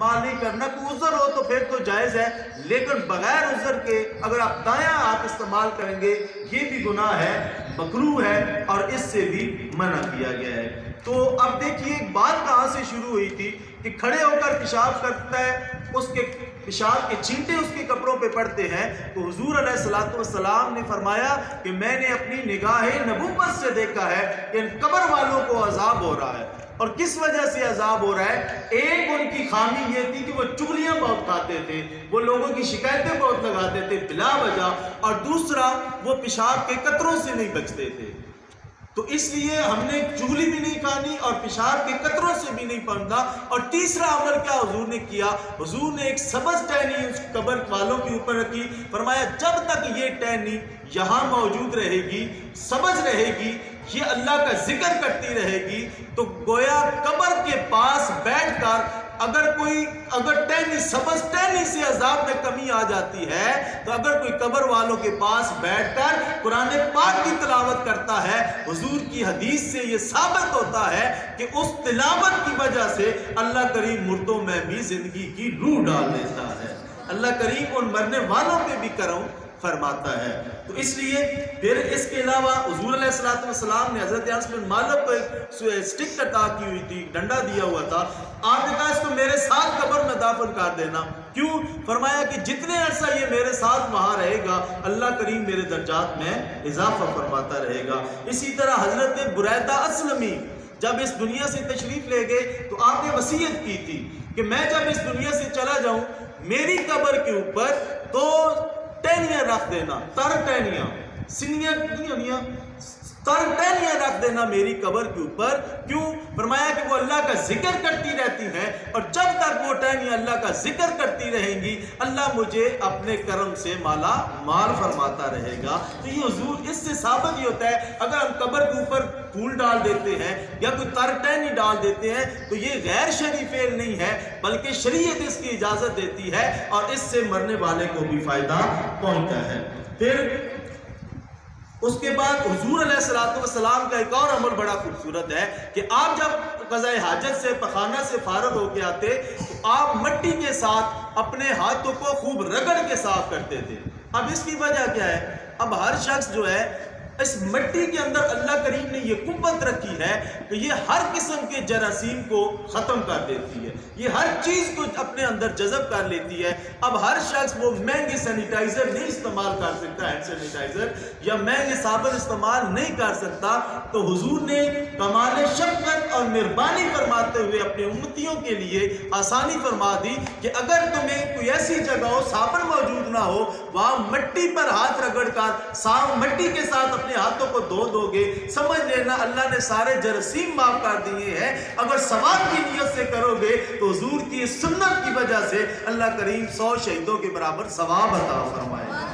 استعمال نہیں کرنا. کوئی عذر ہو تو پھر تو جائز ہے, لیکن بغیر عذر کے اگر آپ دایاں ہاتھ استعمال کریں گے یہ بھی گناہ ہے, مکروہ ہے, اور اس سے بھی منع کیا گیا ہے. تو اب دیکھیے ایک بات کہاں سے شروع ہوئی تھی کہ کھڑے ہو کر پیشاب کرتا ہے, اس کے پیشاب کے چھینٹے اس کے کپڑوں پہ پڑتے ہیں, تو حضور علیہ الصلوۃ والسلام نے فرمایا کہ میں نے اپنی نگاہ نبوت سے دیکھا ہے کہ ان قبر والوں کو عذاب ہو رہا ہے. اور کس وجہ سے عذاب ہو رہا ہے؟ ایک ان کی خامی یہ تھی کہ وہ چغلیاں بہت کھاتے تھے, وہ لوگوں کی شکایتیں بہت لگاتے تھے بلا وجہ, اور دوسرا وہ پیشاب کے قطروں سے نہیں بچتے تھے. تو اس لیے ہم نے چغلی بھی نہیں کھانی اور پیشاب کے قطروں سے بھی نہیں پڑھنا. اور تیسرا عمل کیا حضور نے کیا؟ حضور نے ایک سبز ٹہنی اس قبر والوں کے اوپر رکھی. فرمایا جب تک یہ ٹہنی یہاں موجود رہے گی, سبز رہے گی, یہ اللہ کا ذکر کرتی رہے گی, تو گویا قبر کے پاس بیٹھ کر اگر ٹہنی سبز ٹہنی سے عذاب میں کمی آ جاتی ہے, تو اگر کوئی قبر والوں کے پاس بیٹھ کر قرآن پاک کی تلاوت کرتا ہے, حضور کی حدیث سے یہ ثابت ہوتا ہے کہ اس تلاوت کی وجہ سے اللہ کریم مردوں میں بھی زندگی کی روح ڈال دیتا ہے. اللہ کریم ان مرنے والوں پہ بھی کرم فرماتا ہے. تو اس لیے پھر اس کے علاوہ حضور علیہ الصلوۃ والسلام نے حضرت انس بن مالک کو ایک سٹک عطا کی ہوئی تھی, ڈنڈا دیا ہوا تھا. آپ نے کہا اس کو میرے ساتھ قبر میں دفن کر دینا. کیوں؟ فرمایا کہ جتنے عرصہ یہ میرے ساتھ وہاں رہے گا اللہ کریم میرے درجات میں اضافہ فرماتا رہے گا. اسی طرح حضرت بریدہ اسلمی جب اس دنیا سے تشریف لے گئے تو آپ نے وصیت کی تھی کہ میں جب اس دنیا سے چلا جاؤں میری قبر کے اوپر تو ٹہنیاں رکھ دینا, تر ٹہنیاں, سنیاں نہیں ہونیاں, تر ٹہنیاں رکھ دینا میری قبر کے اوپر. کیوں؟ فرمایا کہ وہ اللہ کا ذکر کرتی رہتی ہیں, اور جب تک وہ ٹہنیاں اللہ کا ذکر کرتی رہیں گی اللہ مجھے اپنے کرم سے مالا مال فرماتا رہے گا. تو یہ حضور اس سے ثابت ہی ہوتا ہے اگر ہم قبر کے اوپر پھول ڈال دیتے ہیں یا کوئی تر ٹہنی ڈال دیتے ہیں تو یہ غیر شرعی فعل نہیں ہے, بلکہ شریعت اس کی اجازت دیتی ہے, اور اس سے مرنے والے کو بھی فائدہ پہنچتا ہے. پھر اس کے بعد حضور علیہ الصلوۃ والسلام کا ایک اور عمل بڑا خوبصورت ہے کہ آپ جب قضاء حاجت سے پخانہ سے فارغ ہو کے آتے تو آپ مٹی کے ساتھ اپنے ہاتھوں کو خوب رگڑ کے صاف کرتے تھے. اب اس کی وجہ کیا ہے؟ اب ہر شخص جو ہے اس مٹی کے اندر اللہ کریم نے یہ قوت رکھی ہے کہ یہ ہر قسم کے جراثیم کو ختم کر دیتی ہے, یہ ہر چیز کو اپنے اندر جذب کر لیتی ہے. اب ہر شخص وہ مہنگے سینیٹائزر نہیں استعمال کر سکتا, ہینڈ سینیٹائزر, یا مہنگے صابن استعمال نہیں کر سکتا. تو حضور نے کمال شفقت اور مہربانی فرماتے ہوئے اپنے امتیوں کے لیے آسانی فرما دی کہ اگر تمہیں کوئی ایسی جگہ ہو صابن موجود نہ ہو, وہاں مٹی پر ہاتھ رگڑ کر صاف مٹی کے ساتھ اپنے ہاتھوں کو دھو گے, سمجھ لینا اللہ نے سارے جراثیم معاف کر دیے ہیں. اگر ثواب کی نیت سے کرو گے تو حضور کی سنت کی وجہ سے اللہ کریم 100 شہیدوں کے برابر ثواب عطا فرمائے گا.